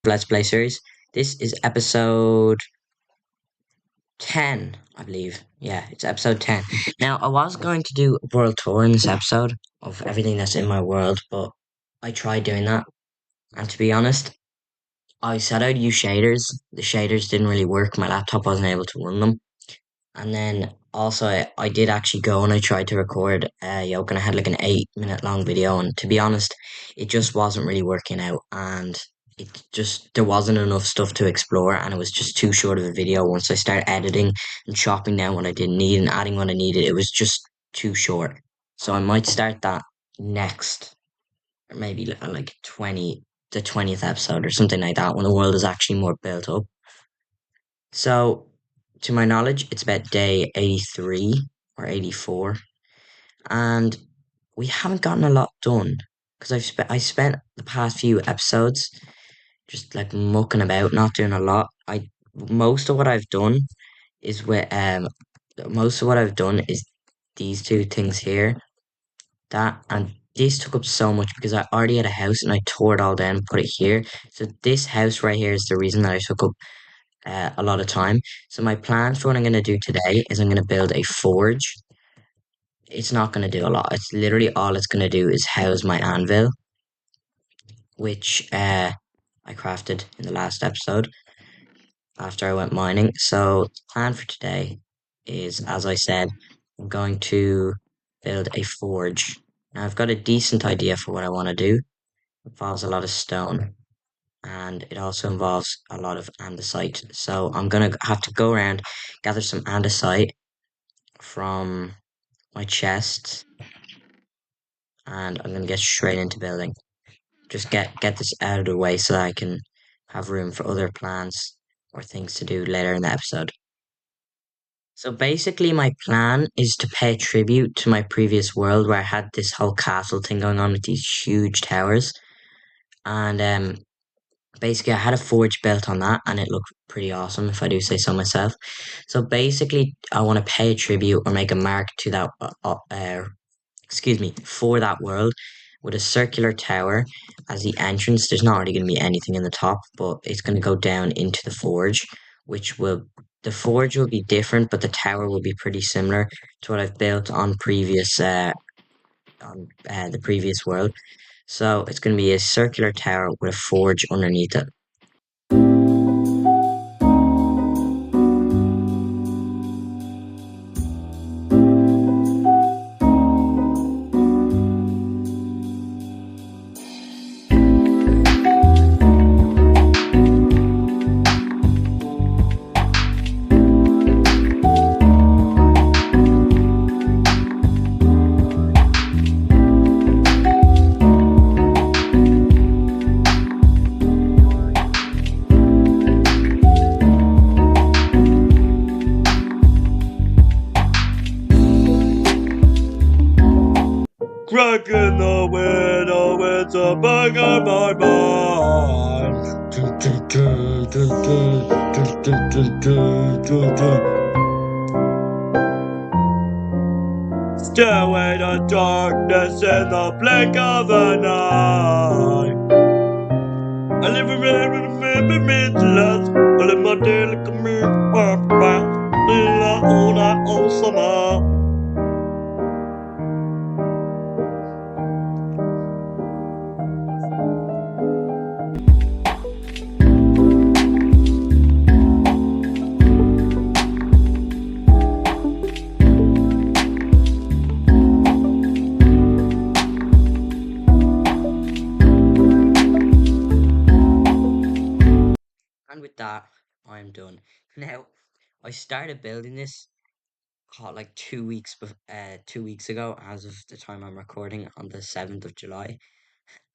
Let's Play series. This is episode 10, I believe. Yeah, it's episode 10. Now, I was going to do a world tour in this episode of everything that's in my world, but I tried doing that. And to be honest, I set out use shaders. The shaders didn't really work. My laptop wasn't able to run them. And then also, I did actually go and I tried to record Yoke, and I had like an 8 minute long video. And to be honest, it just wasn't really working out. And there wasn't enough stuff to explore. And it was just too short of a video. Once I started editing and chopping down what I didn't need and adding what I needed, it was just too short. So I might start that next, or maybe like 20th episode or something like that when the world is actually more built up. So, to my knowledge, it's about day 83 or 84, and we haven't gotten a lot done because I spent the past few episodes just like mucking about, not doing a lot. I most of what I've done is with most of what I've done is these two things here, that and this took up so much because I already had a house and I tore it all down and put it here. So this house right here is the reason that I took up a lot of time. So my plan for what I'm going to do today is I'm going to build a forge. It's not going to do a lot. It's literally all it's going to do is house my anvil, which I crafted in the last episode after I went mining. So the plan for today is, as I said, I'm going to build a forge. Now I've got a decent idea for what I want to do. It involves a lot of stone, and it also involves a lot of andesite. So I'm gonna have to go around, gather some andesite from my chest, and I'm gonna get straight into building. Just get this out of the way so that I can have room for other plans or things to do later in the episode. So basically, my plan is to pay tribute to my previous world where I had this whole castle thing going on with these huge towers, and basically I had a forge built on that, and it looked pretty awesome if I do say so myself. So basically, I want to pay a tribute or make a mark to that for that world with a circular tower as the entrance. There's not really going to be anything in the top, but it's going to go down into the forge, which will the forge will be different, but the tower will be pretty similar to what I've built on the previous world. So it's going to be a circular tower with a forge underneath it. Cracking the window, it's a bug on my mind. Stairway to darkness in the blink of an eye. I live in the midlands, I live my daily commute, all night, all summer. And with that, I'm done. Now, I started building this like 2 weeks ago, as of the time I'm recording on the 7th of July,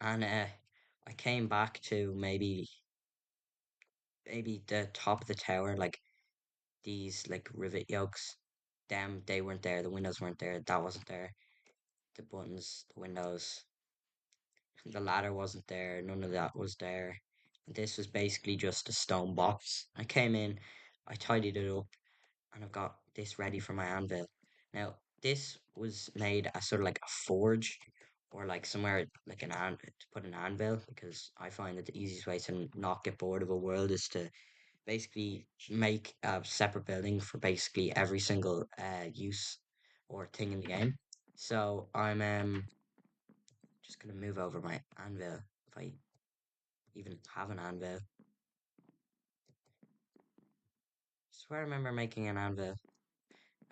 and I came back to maybe the top of the tower, like these like rivet yokes. Them, they weren't there. The windows weren't there. That wasn't there. The buttons, the windows, the ladder wasn't there. None of that was there. This was basically just a stone box. I came in, I tidied it up, and I've got this ready for my anvil. Now, this was made as sort of like a forge or like somewhere like to put an anvil, because I find that the easiest way to not get bored of a world is to basically make a separate building for basically every single use or thing in the game. So I'm just gonna move over my anvil if I even have an anvil. Swear I remember making an anvil.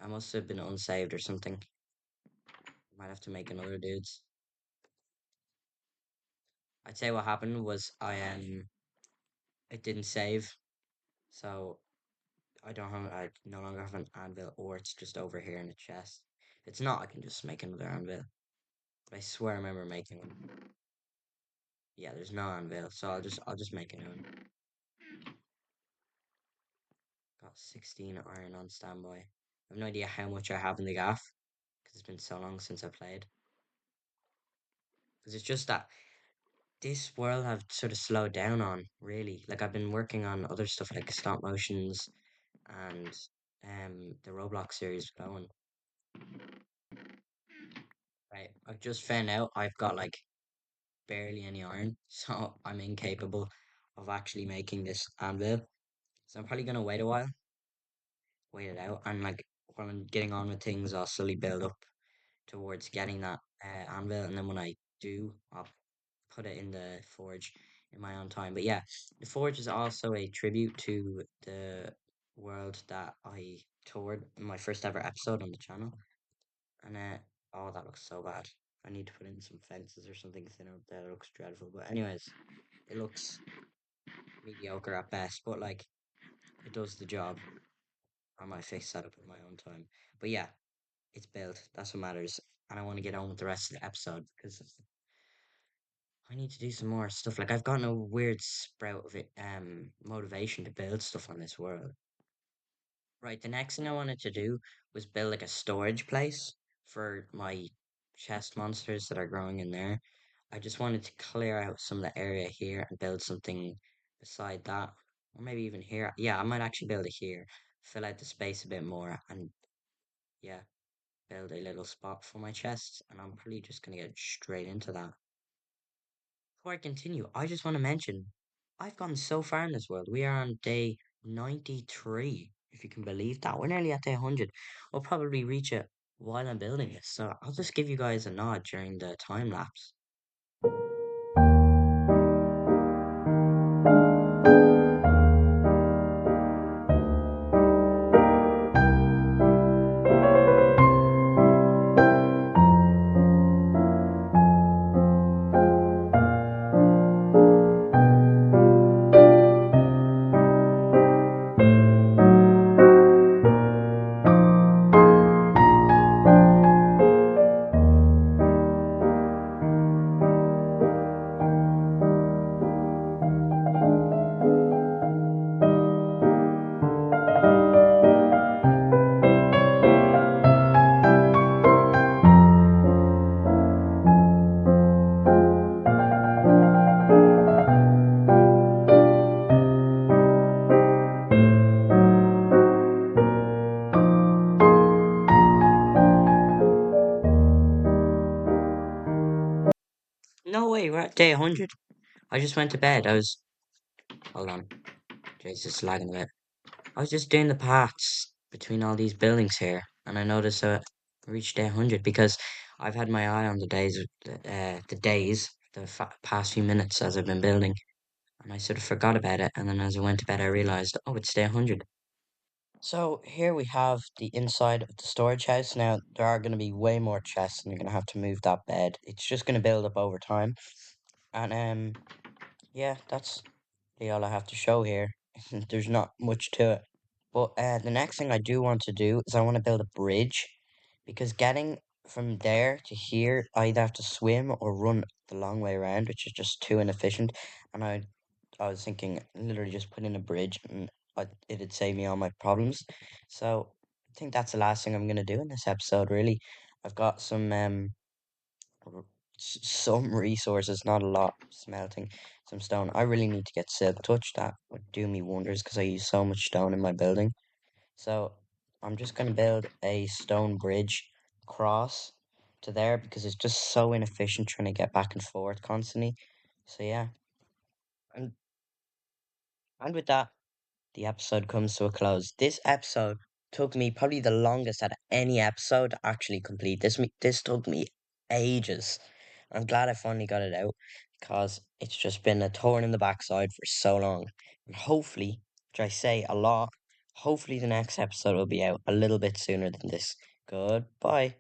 I must have been unsaved or something. Might have to make another dude's. I'd say what happened was I it didn't save, so I no longer have an anvil, or it's just over here in the chest. If it's not, I can just make another anvil. But I swear I remember making one. Yeah, there's no anvil, so I'll just make a new one. Got 16 iron on standby. I have no idea how much I have in the gaff, because it's been so long since I played. Because it's just that this world have sort of slowed down on, really. Like I've been working on other stuff like stop motions and the Roblox series going. Right, I've just found out I've got like barely any iron, so I'm incapable of actually making this anvil. So I'm probably gonna wait a while, wait it out, and like while I'm getting on with things, I'll slowly build up towards getting that anvil, and then when I do, I'll put it in the forge in my own time. But yeah, the forge is also a tribute to the world that I toured in my first ever episode on the channel. And oh, that looks so bad. I need to put in some fences or something thinner up there. It looks dreadful. But anyways, it looks mediocre at best. But like, it does the job. I might fix that up in my own time. But yeah, it's built. That's what matters. And I want to get on with the rest of the episode because I need to do some more stuff. Like I've gotten a weird sprout of it, motivation to build stuff on this world. Right, the next thing I wanted to do was build like a storage place for my chest monsters that are growing in there. I just wanted to clear out some of the area here and build something beside that. Or maybe even here. Yeah, I might actually build it here. Fill out the space a bit more and yeah, build a little spot for my chests. And I'm probably just gonna get straight into that. Before I continue, I just want to mention I've gone so far in this world. We are on day 93, if you can believe that. We're nearly at day 100. We'll probably reach it while I'm building this. So I'll just give you guys a nod during the time lapse. No way, we're at day 100. I just went to bed. Hold on. Jesus, lagging a bit. I was just doing the paths between all these buildings here, and I noticed I reached day 100 because I've had my eye on the past few minutes as I've been building, and I sort of forgot about it. And then as I went to bed, I realized, oh, it's day 100. So here we have the inside of the storage house. Now, there are going to be way more chests, and you're going to have to move that bed. It's just going to build up over time. And yeah, that's really all I have to show here. There's not much to it. But the next thing I do want to do is I want to build a bridge because getting from there to here, I either have to swim or run the long way around, which is just too inefficient. And I was thinking literally just put in a bridge and it'd save me all my problems. So I think that's the last thing I'm gonna do in this episode. Really, I've got r- some resources, not a lot, smelting some stone. I really need to get silk touch. That would do me wonders because I use so much stone in my building. So I'm just going to build a stone bridge across to there because it's just so inefficient trying to get back and forth constantly. So yeah, and and with that, the episode comes to a close. This episode took me probably the longest out of any episode to actually complete. This took me ages. I'm glad I finally got it out because it's just been a thorn in the backside for so long. And hopefully, which I say a lot, hopefully the next episode will be out a little bit sooner than this. Goodbye.